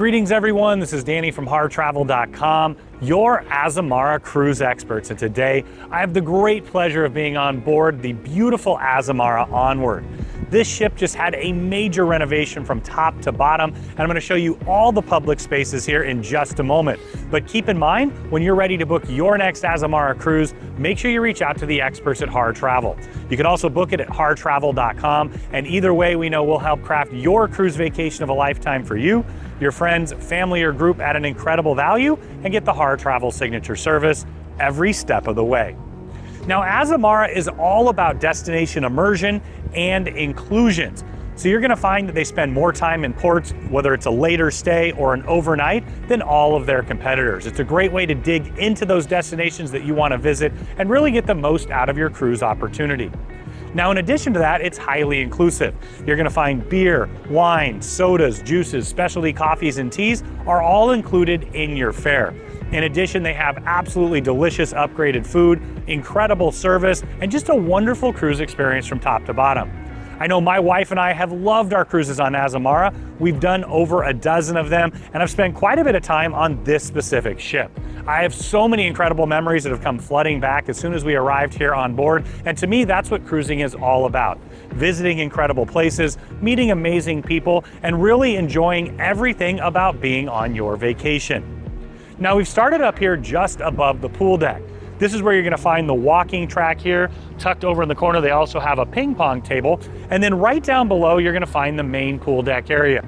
Greetings everyone, this is Danny from HarrTravel.com, your Azamara cruise experts. And today I have the great pleasure of being on board the beautiful Azamara Onward. This ship just had a major renovation from top to bottom, and I'm going to show you all the public spaces here in just a moment. But keep in mind, when you're ready to book your next Azamara cruise, make sure you reach out to the experts at Harr Travel. You can also book it at HarrTravel.com, and either way we know we'll help craft your cruise vacation of a lifetime for you, your friends, family, or group at an incredible value, and get the Harr Travel signature service every step of the way. Now, Azamara is all about destination immersion and inclusions. So you're gonna find that they spend more time in ports, whether it's a later stay or an overnight, than all of their competitors. It's a great way to dig into those destinations that you wanna visit and really get the most out of your cruise opportunity. Now, in addition to that, it's highly inclusive. You're gonna find beer, wine, sodas, juices, specialty coffees, and teas are all included in your fare. In addition, they have absolutely delicious upgraded food, incredible service, and just a wonderful cruise experience from top to bottom. I know my wife and I have loved our cruises on Azamara. We've done over a dozen of them, and I've spent quite a bit of time on this specific ship. I have so many incredible memories that have come flooding back as soon as we arrived here on board, and to me, that's what cruising is all about. Visiting incredible places, meeting amazing people, and really enjoying everything about being on your vacation. Now, we've started up here just above the pool deck. This is where you're gonna find the walking track here. Tucked over in the corner, they also have a ping pong table. And then right down below, you're gonna find the main pool deck area.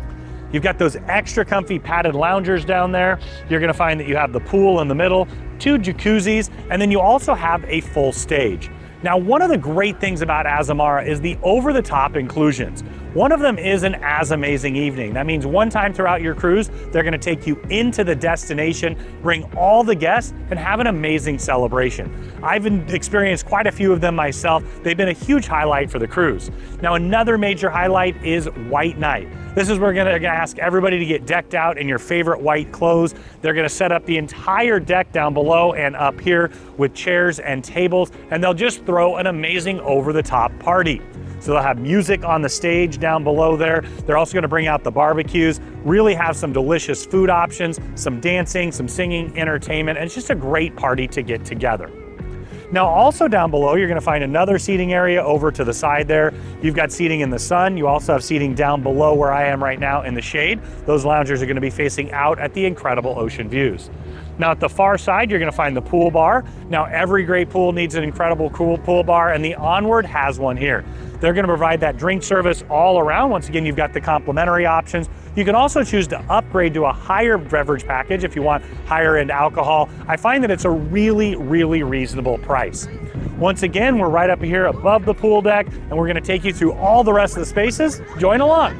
You've got those extra comfy padded loungers down there. You're gonna find that you have the pool in the middle, 2 jacuzzis, and then you also have a full stage. Now, one of the great things about Azamara is the over-the-top inclusions. One of them is an AzAmazing Evening. That means one time throughout your cruise, they're gonna take you into the destination, bring all the guests, and have an amazing celebration. I've experienced quite a few of them myself. They've been a huge highlight for the cruise. Now, another major highlight is White Night. This is where we're gonna ask everybody to get decked out in your favorite white clothes. They're gonna set up the entire deck down below and up here with chairs and tables, and they'll just throw an amazing over-the-top party. So they'll have music on the stage down below there. They're also gonna bring out the barbecues, really have some delicious food options, some dancing, some singing, entertainment, and it's just a great party to get together. Now, also down below, you're gonna find another seating area over to the side there. You've got seating in the sun. You also have seating down below where I am right now in the shade. Those loungers are gonna be facing out at the incredible ocean views. Now, at the far side, you're gonna find the pool bar. Now, every great pool needs an incredible cool pool bar, and the Onward has one here. They're gonna provide that drink service all around. Once again, you've got the complimentary options. You can also choose to upgrade to a higher beverage package if you want higher end alcohol. I find that it's a really, really reasonable price. Once again, we're right up here above the pool deck, and we're gonna take you through all the rest of the spaces. Join along.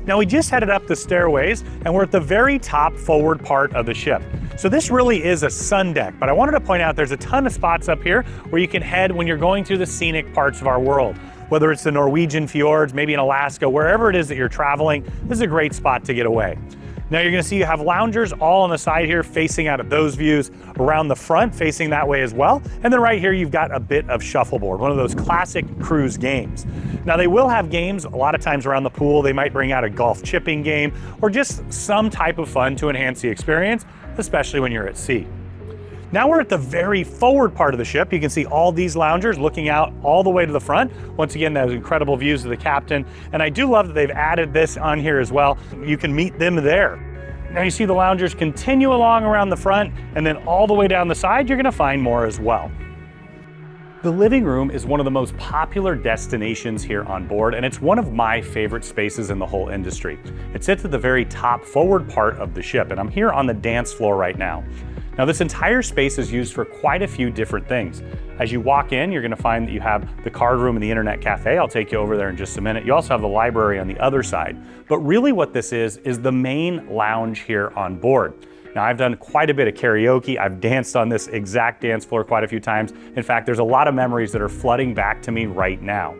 Now, we just headed up the stairways, and we're at the very top forward part of the ship. So this really is a sun deck, but I wanted to point out there's a ton of spots up here where you can head when you're going through the scenic parts of our world. Whether it's the Norwegian fjords, maybe in Alaska, wherever it is that you're traveling, this is a great spot to get away. Now, you're gonna see you have loungers all on the side here facing out at those views, around the front facing that way as well. And then right here, you've got a bit of shuffleboard, one of those classic cruise games. Now, they will have games a lot of times around the pool. They might bring out a golf chipping game or just some type of fun to enhance the experience, especially when you're at sea. Now we're at the very forward part of the ship. You can see all these loungers looking out all the way to the front. Once again, those incredible views of the captain. And I do love that they've added this on here as well. You can meet them there. Now you see the loungers continue along around the front, and then all the way down the side, you're gonna find more as well. The living room is one of the most popular destinations here on board, and it's one of my favorite spaces in the whole industry. It sits at the very top forward part of the ship, and I'm here on the dance floor right now. Now, this entire space is used for quite a few different things. As you walk in, you're gonna find that you have the card room and the internet cafe. I'll take you over there in just a minute. You also have the library on the other side. But really what this is the main lounge here on board. Now, I've done quite a bit of karaoke. I've danced on this exact dance floor quite a few times. In fact, there's a lot of memories that are flooding back to me right now.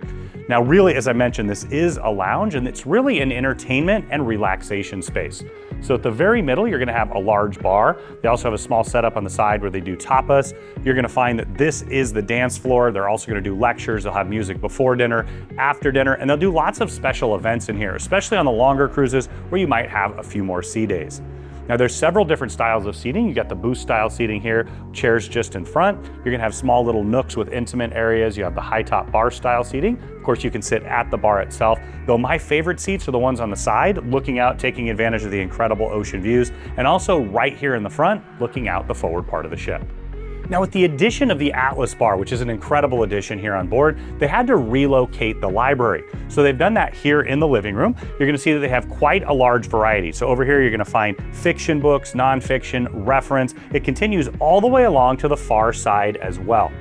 Now, really, as I mentioned, this is a lounge, and it's really an entertainment and relaxation space. So at the very middle, you're gonna have a large bar. They also have a small setup on the side where they do tapas. You're gonna find that this is the dance floor. They're also gonna do lectures. They'll have music before dinner, after dinner, and they'll do lots of special events in here, especially on the longer cruises where you might have a few more sea days. Now there's several different styles of seating. You got the booth style seating here, chairs just in front. You're gonna have small little nooks with intimate areas. You have the high top bar style seating. Of course, you can sit at the bar itself, though my favorite seats are the ones on the side, looking out, taking advantage of the incredible ocean views, and also right here in the front, looking out the forward part of the ship. Now with the addition of the Atlas bar, which is an incredible addition here on board, they had to relocate the library. So they've done that here in the living room. You're gonna see that they have quite a large variety. So over here, you're gonna find fiction books, nonfiction, reference. It continues all the way along to the far side as well.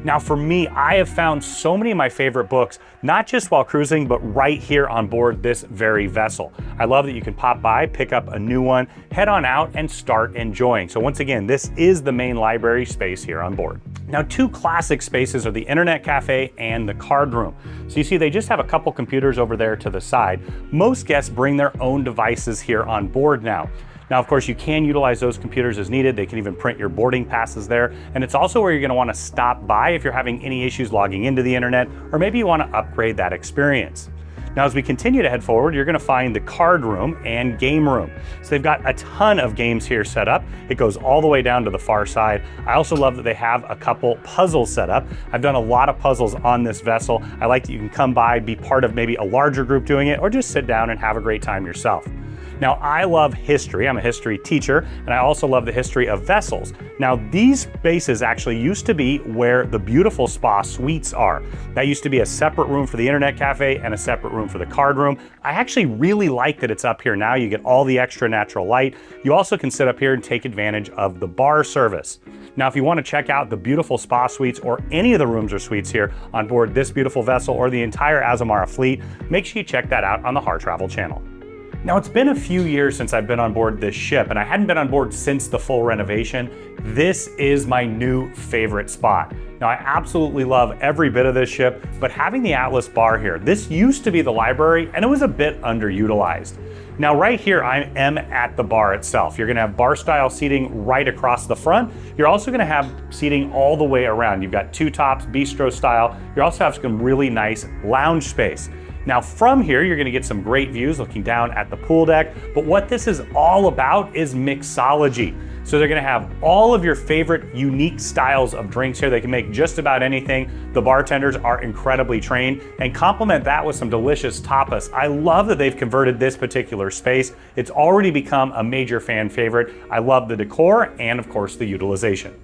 Now for me, I have found so many of my favorite books, not just while cruising, but right here on board this very vessel. I love that you can pop by, pick up a new one, head on out and start enjoying. So once again, this is the main library space here on board. Now, two classic spaces are the internet cafe and the card room. So you see, they just have a couple computers over there to the side. Most guests bring their own devices here on board now. Now, of course, you can utilize those computers as needed. They can even print your boarding passes there. And it's also where you're gonna wanna stop by if you're having any issues logging into the internet, or maybe you wanna upgrade that experience. Now, as we continue to head forward, you're gonna find the card room and game room. So they've got a ton of games here set up. It goes all the way down to the far side. I also love that they have a couple puzzles set up. I've done a lot of puzzles on this vessel. I like that you can come by, be part of maybe a larger group doing it, or just sit down and have a great time yourself. Now, I love history. I'm a history teacher, and I also love the history of vessels. Now, these spaces actually used to be where the beautiful spa suites are. That used to be a separate room for the internet cafe and a separate room for the card room. I actually really like that it's up here now. You get all the extra natural light. You also can sit up here and take advantage of the bar service. Now, if you want to check out the beautiful spa suites or any of the rooms or suites here on board this beautiful vessel or the entire Azamara fleet, make sure you check that out on the Harr Travel channel. Now, it's been a few years since I've been on board this ship, and I hadn't been on board since the full renovation. This is my new favorite spot. Now, I absolutely love every bit of this ship, but having the Atlas bar here, this used to be the library, and it was a bit underutilized. Now, right here, I am at the bar itself. You're gonna have bar-style seating right across the front. You're also gonna have seating all the way around. You've got two tops, bistro style. You also have some really nice lounge space. Now from here, you're gonna get some great views looking down at the pool deck, but what this is all about is mixology. So they're gonna have all of your favorite unique styles of drinks here. They can make just about anything. The bartenders are incredibly trained, and complement that with some delicious tapas. I love that they've converted this particular space. It's already become a major fan favorite. I love the decor and of course the utilization.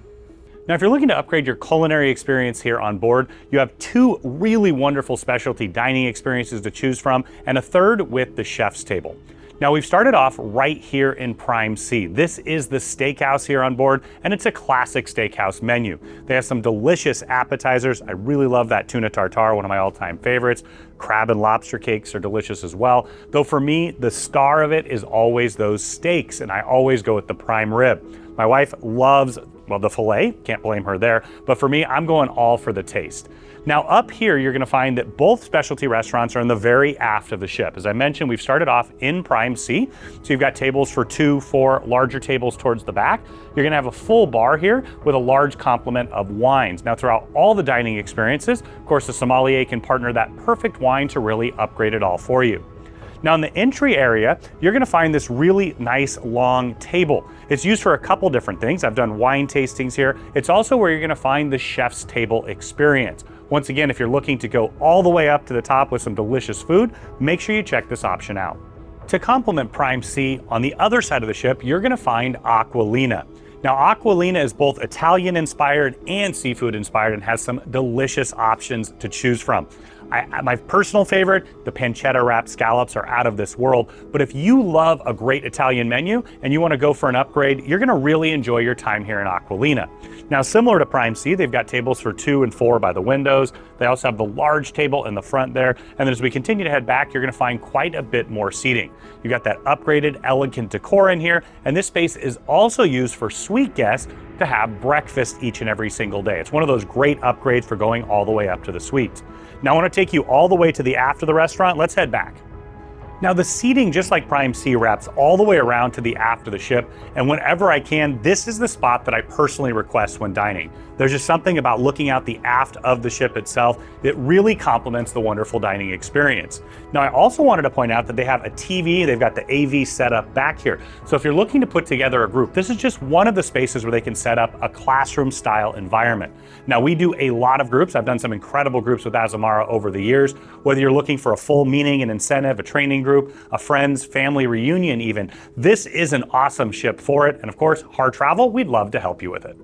Now, if you're looking to upgrade your culinary experience here on board, you have two really wonderful specialty dining experiences to choose from, and a third with the chef's table. Now, we've started off right here in Prime C. This is the steakhouse here on board, and it's a classic steakhouse menu. They have some delicious appetizers. I really love that tuna tartare, one of my all-time favorites. Crab and lobster cakes are delicious as well. Though for me, the star of it is always those steaks, and I always go with the prime rib. My wife loves, well, the filet, can't blame her there, but for me, I'm going all for the taste. Now up here, you're gonna find that both specialty restaurants are in the very aft of the ship. As I mentioned, we've started off in Prime C, so you've got tables for 2, 4 larger tables towards the back. You're gonna have a full bar here with a large complement of wines. Now throughout all the dining experiences, of course, the sommelier can partner that perfect wine to really upgrade it all for you. Now in the entry area, you're gonna find this really nice long table. It's used for a couple different things. I've done wine tastings here. It's also where you're gonna find the chef's table experience. Once again, if you're looking to go all the way up to the top with some delicious food, make sure you check this option out. To complement Prime C, on the other side of the ship, you're gonna find Aqualina. Now, Aqualina is both Italian inspired and seafood inspired and has some delicious options to choose from. My personal favorite, the pancetta wrapped scallops, are out of this world, but if you love a great Italian menu and you want to go for an upgrade, you're going to really enjoy your time here in Aqualina. Now, similar to Prime C, they've got tables for 2 and 4 by the windows. They also have the large table in the front there, and then as we continue to head back, you're going to find quite a bit more seating. You got that upgraded, elegant decor in here, and this space is also used for suite guests to have breakfast each and every single day. It's one of those great upgrades for going all the way up to the suite. Now I want to take you all the way to the aft of the restaurant. Let's head back. Now the seating, just like Prime C, wraps all the way around to the aft of the ship, and whenever I can, this is the spot that I personally request when dining. There's just something about looking out the aft of the ship itself that really complements the wonderful dining experience. Now I also wanted to point out that they have a TV, they've got the AV set up back here. So if you're looking to put together a group, this is just one of the spaces where they can set up a classroom style environment. Now we do a lot of groups. I've done some incredible groups with Azamara over the years. Whether you're looking for a full meaning and incentive, a training group, a friends, family reunion even, this is an awesome ship for it. And of course, Harr Travel, we'd love to help you with it.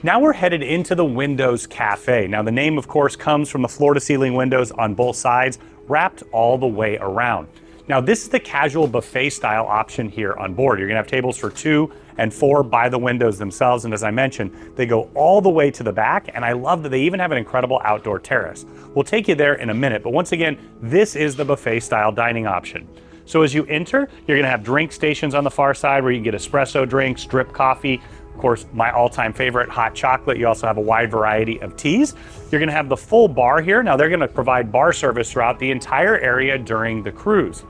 Now we're headed into the Windows Cafe. Now the name of course comes from the floor to ceiling windows on both sides, wrapped all the way around. Now this is the casual buffet style option here on board. You're gonna have tables for 2 and 4 by the windows themselves. And as I mentioned, they go all the way to the back. And I love that they even have an incredible outdoor terrace. We'll take you there in a minute. But once again, this is the buffet style dining option. So as you enter, you're gonna have drink stations on the far side where you can get espresso drinks, drip coffee, of course, my all-time favorite, hot chocolate. You also have a wide variety of teas. You're gonna have the full bar here. Now they're gonna provide bar service throughout the entire area during the cruise.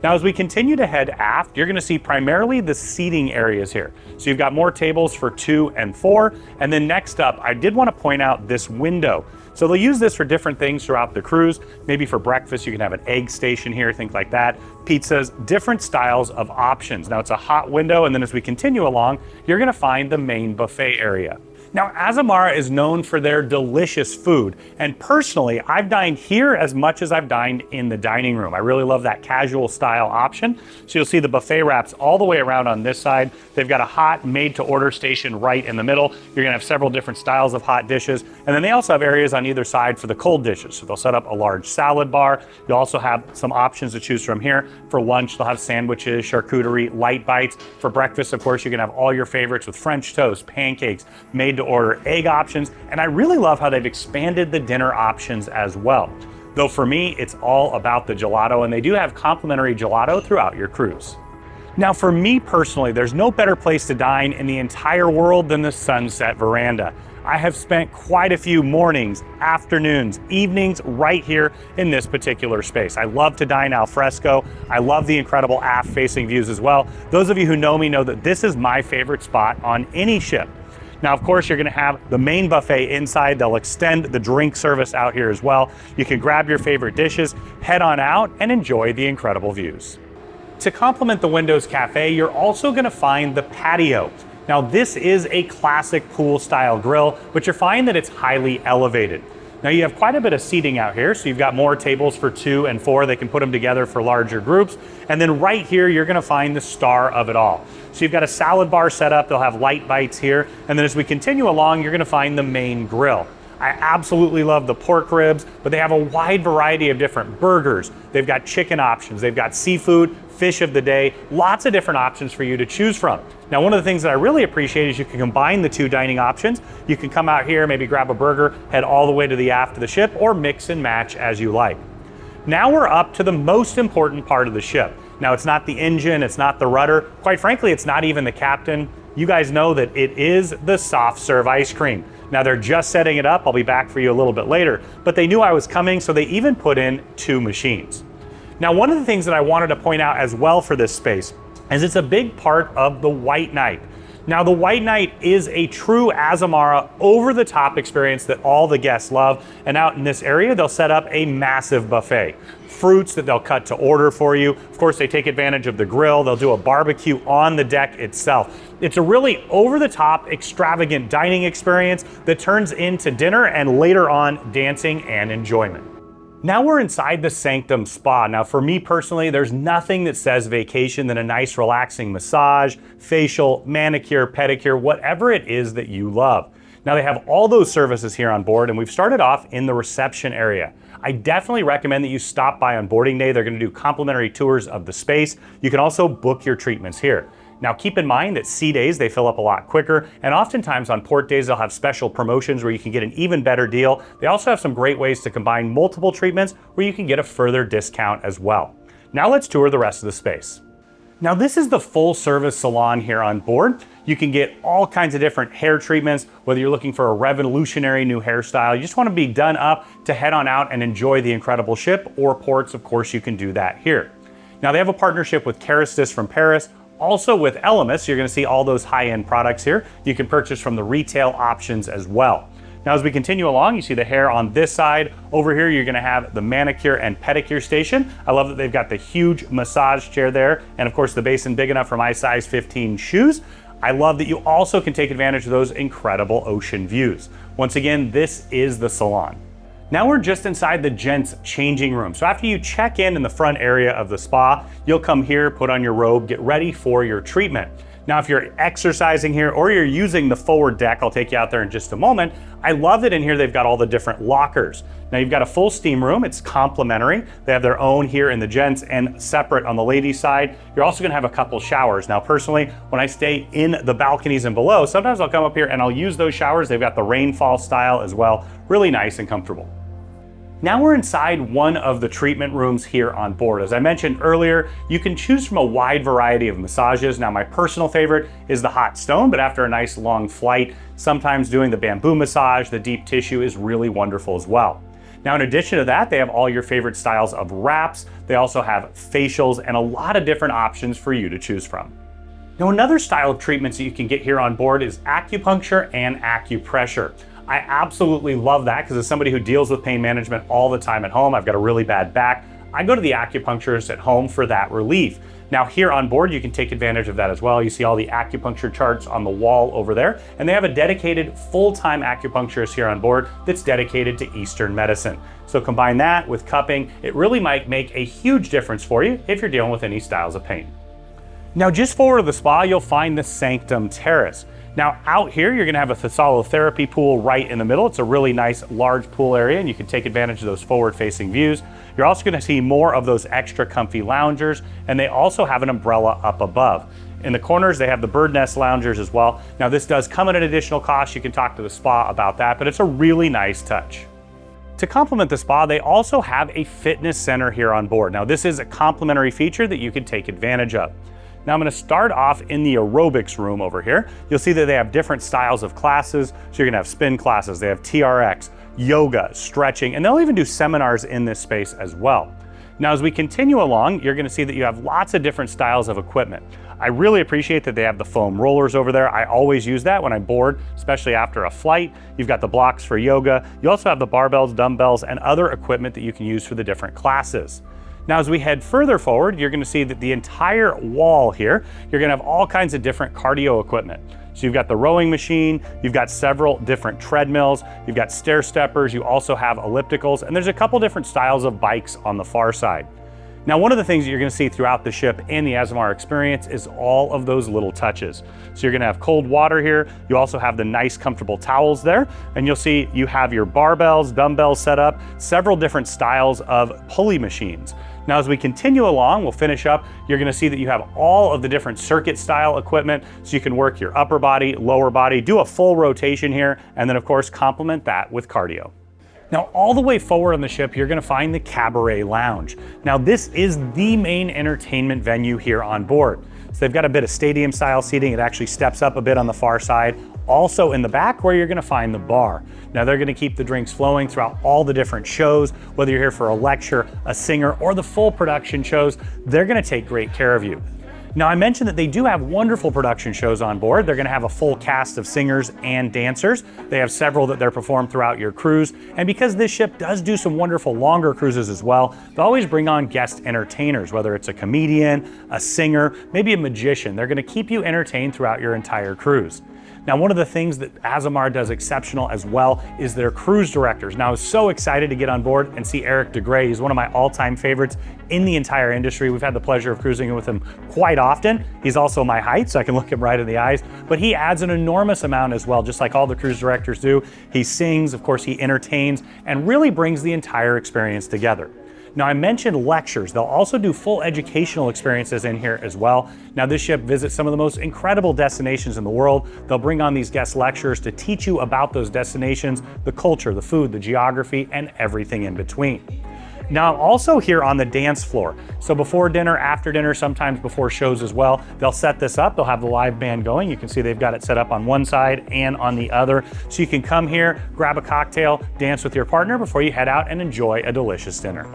Now, as we continue to head aft, you're gonna see primarily the seating areas here. So you've got more tables for 2 and 4. And then next up, I did wanna point out this window. So they'll use this for different things throughout the cruise. Maybe for breakfast, you can have an egg station here, things like that. Pizzas, different styles of options. Now it's a hot window, and then as we continue along, you're gonna find the main buffet area. Now, Azamara is known for their delicious food, and personally, I've dined here as much as I've dined in the dining room. I really love that casual style option. So you'll see the buffet wraps all the way around on this side. They've got a hot made-to-order station right in the middle. You're gonna have several different styles of hot dishes, and then they also have areas on either side for the cold dishes. So they'll set up a large salad bar. You'll also have some options to choose from here. For lunch, they'll have sandwiches, charcuterie, light bites. For breakfast, of course, you can have all your favorites with French toast, pancakes, made-to-order egg options, and I really love how they've expanded the dinner options as well. Though for me, it's all about the gelato, and they do have complimentary gelato throughout your cruise. Now for me personally, there's no better place to dine in the entire world than the Sunset Veranda. I have spent quite a few mornings, afternoons, evenings right here in this particular space. I love to dine al fresco. I love the incredible aft facing views as well. Those of you who know me know that this is my favorite spot on any ship. Now, of course, you're gonna have the main buffet inside. They'll extend the drink service out here as well. You can grab your favorite dishes, head on out, and enjoy the incredible views. To complement the Windows Cafe, you're also gonna find the Patio. Now, this is a classic pool-style grill, but you'll find that it's highly elevated. Now, you have quite a bit of seating out here, so you've got more tables for 2 and 4. They can put them together for larger groups. And then right here, you're gonna find the star of it all. So you've got a salad bar set up. They'll have light bites here. And then as we continue along, you're gonna find the main grill. I absolutely love the pork ribs, but they have a wide variety of different burgers. They've got chicken options. They've got seafood, fish of the day, lots of different options for you to choose from. Now, one of the things that I really appreciate is you can combine the 2 dining options. You can come out here, maybe grab a burger, head all the way to the aft of the ship, or mix and match as you like. Now we're up to the most important part of the ship. Now, it's not the engine, it's not the rudder. Quite frankly, it's not even the captain. You guys know that it is the soft serve ice cream. Now they're just setting it up. I'll be back for you a little bit later, but they knew I was coming, so they even put in 2 machines. Now, one of the things that I wanted to point out as well for this space is it's a big part of the White Night. Now, the White Night is a true Azamara over-the-top experience that all the guests love. And out in this area, they'll set up a massive buffet. Fruits that they'll cut to order for you. Of course, they take advantage of the grill. They'll do a barbecue on the deck itself. It's a really over-the-top, extravagant dining experience that turns into dinner and later on dancing and enjoyment. Now we're inside the Sanctum Spa. Now for me personally, there's nothing that says vacation than a nice relaxing massage, facial, manicure, pedicure, whatever it is that you love. Now they have all those services here on board, and we've started off in the reception area. I definitely recommend that you stop by on boarding day. They're gonna do complimentary tours of the space. You can also book your treatments here. Now keep in mind that sea days, they fill up a lot quicker, and oftentimes on port days, they'll have special promotions where you can get an even better deal. They also have some great ways to combine multiple treatments where you can get a further discount as well. Now let's tour the rest of the space. Now this is the full service salon here on board. You can get all kinds of different hair treatments, whether you're looking for a revolutionary new hairstyle, you just want to be done up to head on out and enjoy the incredible ship or ports, of course you can do that here. Now they have a partnership with Caristis from Paris, also with Elemis. You're going to see all those high-end products here. You can purchase from the retail options as well. Now, as we continue along, you see the hair on this side. Over here, you're gonna have the manicure and pedicure station. I love that they've got the huge massage chair there, and of course the basin big enough for my size 15 shoes. I love that you also can take advantage of those incredible ocean views. Once again, this is the Salon. Now we're just inside the gents changing room. So after you check in the front area of the spa, you'll come here, put on your robe, get ready for your treatment. Now, if you're exercising here or you're using the forward deck, I'll take you out there in just a moment. I love that in here they've got all the different lockers. Now you've got a full steam room, it's complimentary. They have their own here in the gents and separate on the ladies' side. You're also gonna have a couple showers. Now personally, when I stay in the balconies and below, sometimes I'll come up here and I'll use those showers. They've got the rainfall style as well, really nice and comfortable. Now we're inside one of the treatment rooms here on board. As I mentioned earlier, you can choose from a wide variety of massages. Now my personal favorite is the hot stone, but after a nice long flight, sometimes doing the bamboo massage, the deep tissue is really wonderful as well. Now in addition to that, they have all your favorite styles of wraps. They also have facials and a lot of different options for you to choose from. Now another style of treatments that you can get here on board is acupuncture and acupressure. I absolutely love that because as somebody who deals with pain management all the time at home, I've got a really bad back, I go to the acupuncturist at home for that relief. Now here on board, you can take advantage of that as well. You see all the acupuncture charts on the wall over there, and they have a dedicated full-time acupuncturist here on board that's dedicated to Eastern medicine. So combine that with cupping, it really might make a huge difference for you if you're dealing with any styles of pain. Now just forward of the spa, you'll find the Sanctum Terrace. Now out here, you're gonna have a therapy pool right in the middle. It's a really nice large pool area and you can take advantage of those forward-facing views. You're also gonna see more of those extra comfy loungers, and they also have an umbrella up above. In the corners, they have the bird nest loungers as well. Now this does come at an additional cost. You can talk to the spa about that, but it's a really nice touch. To complement the spa, they also have a fitness center here on board. Now this is a complimentary feature that you can take advantage of. Now I'm gonna start off in the aerobics room over here. You'll see that they have different styles of classes. So you're gonna have spin classes, they have TRX, yoga, stretching, and they'll even do seminars in this space as well. Now as we continue along, you're gonna see that you have lots of different styles of equipment. I really appreciate that they have the foam rollers over there. I always use that when I'm bored, especially after a flight. You've got the blocks for yoga. You also have the barbells, dumbbells, and other equipment that you can use for the different classes. Now, as we head further forward, you're gonna see that the entire wall here, you're gonna have all kinds of different cardio equipment. So you've got the rowing machine, you've got several different treadmills, you've got stair steppers, you also have ellipticals, and there's a couple different styles of bikes on the far side. Now, one of the things that you're gonna see throughout the ship and the Azamara experience is all of those little touches. So you're gonna have cold water here, you also have the nice comfortable towels there, and you'll see you have your barbells, dumbbells set up, several different styles of pulley machines. Now, as we continue along, we'll finish up, you're gonna see that you have all of the different circuit style equipment, so you can work your upper body, lower body, do a full rotation here, and then of course, complement that with cardio. Now, all the way forward on the ship, you're gonna find the Cabaret Lounge. Now, this is the main entertainment venue here on board. So they've got a bit of stadium style seating. It actually steps up a bit on the far side. Also in the back where you're gonna find the bar. Now they're gonna keep the drinks flowing throughout all the different shows, whether you're here for a lecture, a singer, or the full production shows, they're gonna take great care of you. Now I mentioned that they do have wonderful production shows on board. They're gonna have a full cast of singers and dancers. They have several that they're performed throughout your cruise. And because this ship does do some wonderful longer cruises as well, they'll always bring on guest entertainers, whether it's a comedian, a singer, maybe a magician. They're gonna keep you entertained throughout your entire cruise. Now, one of the things that Azamara does exceptional as well is their cruise directors. Now, I was so excited to get on board and see Eric DeGray. He's one of my all-time favorites in the entire industry. We've had the pleasure of cruising with him quite often. He's also my height, so I can look him right in the eyes. But he adds an enormous amount as well, just like all the cruise directors do. He sings, of course, he entertains, and really brings the entire experience together. Now, I mentioned lectures. They'll also do full educational experiences in here as well. Now, this ship visits some of the most incredible destinations in the world. They'll bring on these guest lecturers to teach you about those destinations, the culture, the food, the geography, and everything in between. Now, I'm also here on the dance floor. So before dinner, after dinner, sometimes before shows as well, they'll set this up. They'll have the live band going. You can see they've got it set up on one side and on the other. So you can come here, grab a cocktail, dance with your partner before you head out and enjoy a delicious dinner.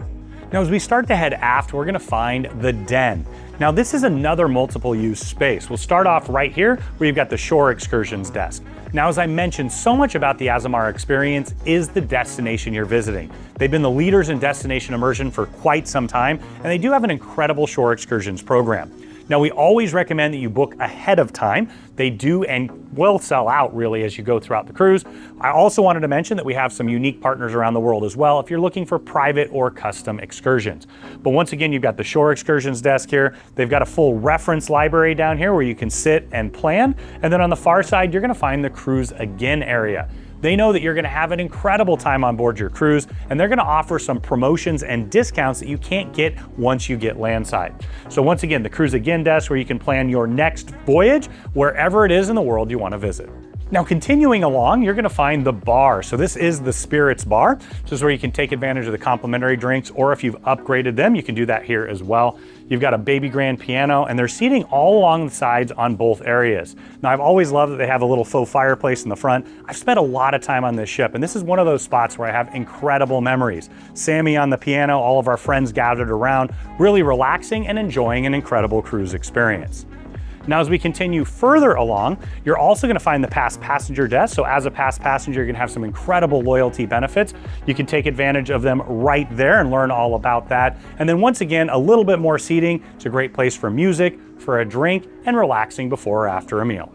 Now, as we start to head aft, we're gonna find the den. Now, this is another multiple use space. We'll start off right here where you've got the shore excursions desk. Now, as I mentioned, so much about the Azamara experience is the destination you're visiting. They've been the leaders in destination immersion for quite some time, and they do have an incredible shore excursions program. Now, we always recommend that you book ahead of time. They do and will sell out really as you go throughout the cruise. I also wanted to mention that we have some unique partners around the world as well if you're looking for private or custom excursions. But once again, you've got the shore excursions desk here. They've got a full reference library down here where you can sit and plan. And then on the far side, you're gonna find the cruise again area. They know that you're gonna have an incredible time on board your cruise, and they're gonna offer some promotions and discounts that you can't get once you get landside. So once again, the Cruise Again desk where you can plan your next voyage wherever it is in the world you wanna visit. Now, continuing along, you're gonna find the bar. So this is the Spirits Bar. This is where you can take advantage of the complimentary drinks, or if you've upgraded them, you can do that here as well. You've got a baby grand piano, and there's seating all along the sides on both areas. Now, I've always loved that they have a little faux fireplace in the front. I've spent a lot of time on this ship, and this is one of those spots where I have incredible memories. Sammy on the piano, all of our friends gathered around, really relaxing and enjoying an incredible cruise experience. Now, as we continue further along, you're also gonna find the past passenger desk. So as a past passenger, you're gonna have some incredible loyalty benefits. You can take advantage of them right there and learn all about that. And then once again, a little bit more seating. It's a great place for music, for a drink, and relaxing before or after a meal.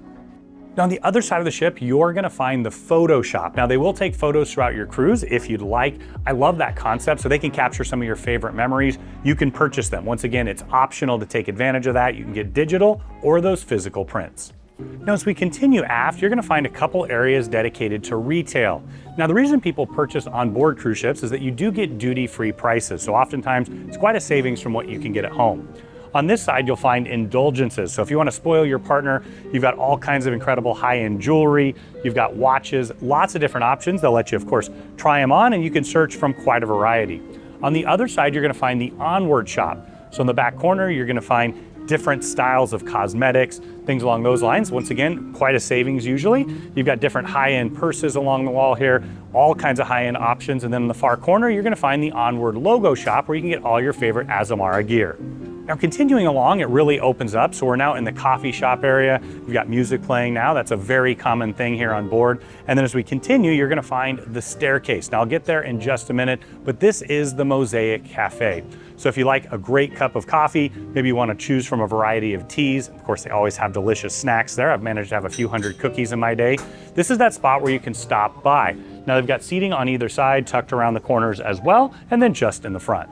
Now, on the other side of the ship, you're gonna find the photo shop. Now, they will take photos throughout your cruise if you'd like. I love that concept, so they can capture some of your favorite memories. You can purchase them. Once again, it's optional to take advantage of that. You can get digital or those physical prints. Now, as we continue aft, you're gonna find a couple areas dedicated to retail. Now, the reason people purchase onboard cruise ships is that you do get duty-free prices, so oftentimes it's quite a savings from what you can get at home. On this side, you'll find indulgences. So if you want to spoil your partner, you've got all kinds of incredible high-end jewelry, you've got watches, lots of different options. They'll let you, of course, try them on, and you can search from quite a variety. On the other side, you're going to find the Onward Shop. So in the back corner, you're going to find different styles of cosmetics, things along those lines. Once again, quite a savings usually. You've got different high-end purses along the wall here, all kinds of high-end options. And then in the far corner, you're gonna find the Onward logo shop where you can get all your favorite Azamara gear. Now, continuing along, it really opens up. So we're now in the coffee shop area. We've got music playing now. That's a very common thing here on board. And then as we continue, you're gonna find the staircase. Now, I'll get there in just a minute, but this is the Mosaic Cafe. So if you like a great cup of coffee, maybe you want to choose from a variety of teas. Of course, they always have delicious snacks there. I've managed to have a few hundred cookies in my day. This is that spot where you can stop by. Now, they've got seating on either side, tucked around the corners as well, and then just in the front.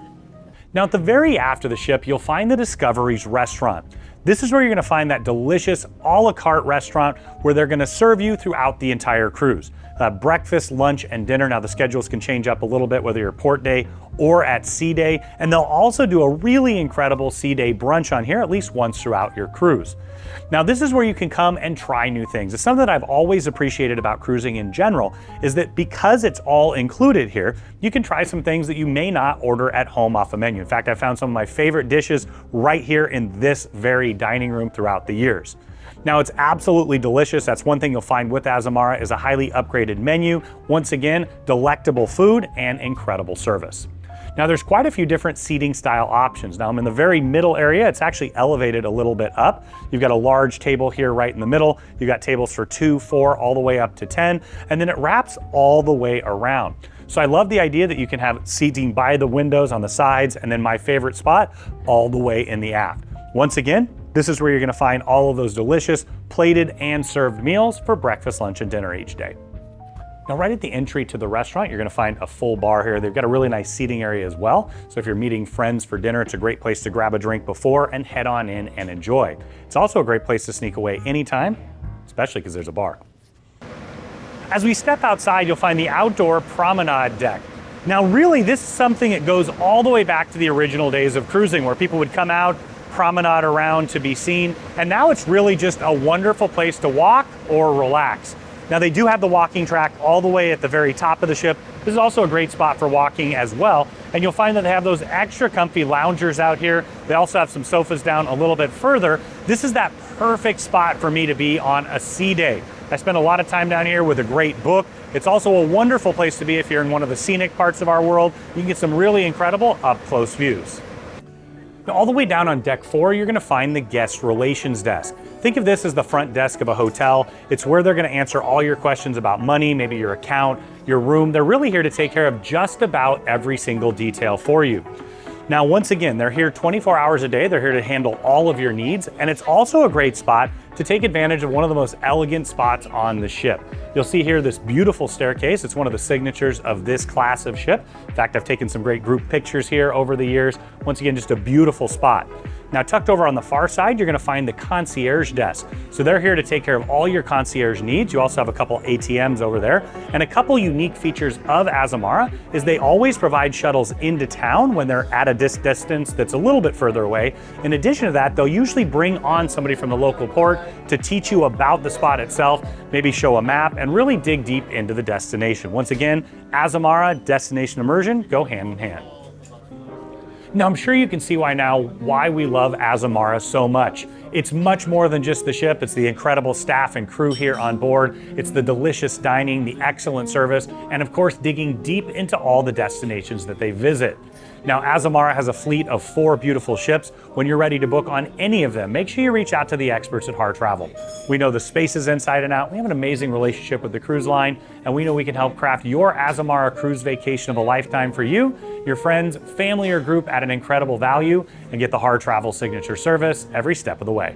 Now, at the very aft of the ship, you'll find the Discoveries restaurant. This is where you're gonna find that delicious a la carte restaurant where they're gonna serve you throughout the entire cruise. Breakfast, lunch, and dinner. Now, the schedules can change up a little bit whether you're port day or at sea day, and they'll also do a really incredible sea day brunch on here at least once throughout your cruise. Now, this is where you can come and try new things. It's something that I've always appreciated about cruising in general, is that because it's all included here, you can try some things that you may not order at home off a menu. In fact, I found some of my favorite dishes right here in this very dining room throughout the years. Now, it's absolutely delicious. That's one thing you'll find with Azamara is a highly upgraded menu. Once again, delectable food and incredible service. Now, there's quite a few different seating style options. Now, I'm in the very middle area. It's actually elevated a little bit up. You've got a large table here right in the middle. You've got tables for 2, 4, all the way up to 10, and then it wraps all the way around. So I love the idea that you can have seating by the windows on the sides, and then my favorite spot, all the way in the aft. Once again, this is where you're gonna find all of those delicious plated and served meals for breakfast, lunch, and dinner each day. Now, right at the entry to the restaurant, you're gonna find a full bar here. They've got a really nice seating area as well. So if you're meeting friends for dinner, it's a great place to grab a drink before and head on in and enjoy. It's also a great place to sneak away anytime, especially because there's a bar. As we step outside, you'll find the outdoor Promenade Deck. Now, really, this is something that goes all the way back to the original days of cruising, where people would come out, promenade around to be seen, and now it's really just a wonderful place to walk or relax. Now, they do have the walking track all the way at the very top of the ship. This is also a great spot for walking as well, and you'll find that they have those extra comfy loungers out here. They also have some sofas down a little bit further. This is that perfect spot for me to be on a sea day. I spend a lot of time down here with a great book, It's also a wonderful place to be if you're in one of the scenic parts of our world. You can get some really incredible up-close views. Now, all the way down on deck 4, you're going to find the guest relations desk. Think of this as the front desk of a hotel. It's where they're going to answer all your questions about money, maybe your account, your room. They're really here to take care of just about every single detail for you. Now, once again, they're here 24 hours a day. They're here to handle all of your needs, and it's also a great spot to take advantage of one of the most elegant spots on the ship. You'll see here this beautiful staircase. It's one of the signatures of this class of ship. In fact, I've taken some great group pictures here over the years. Once again, just a beautiful spot. Now, tucked over on the far side, you're going to find the concierge desk. So they're here to take care of all your concierge needs. You also have a couple ATMs over there. And a couple unique features of Azamara is they always provide shuttles into town when they're at a distance that's a little bit further away. In addition to that, they'll usually bring on somebody from the local port to teach you about the spot itself, maybe show a map, and really dig deep into the destination. Once again, Azamara, destination immersion, go hand in hand. Now, I'm sure you can see why we love Azamara so much. It's much more than just the ship. It's the incredible staff and crew here on board. It's the delicious dining, the excellent service, and of course, digging deep into all the destinations that they visit. Now, Azamara has a fleet of 4 beautiful ships. When you're ready to book on any of them, make sure you reach out to the experts at Harr Travel. We know the spaces inside and out. We have an amazing relationship with the cruise line, and we know we can help craft your Azamara cruise vacation of a lifetime for you, your friends, family, or group at an incredible value, and get the Harr Travel signature service every step of the way.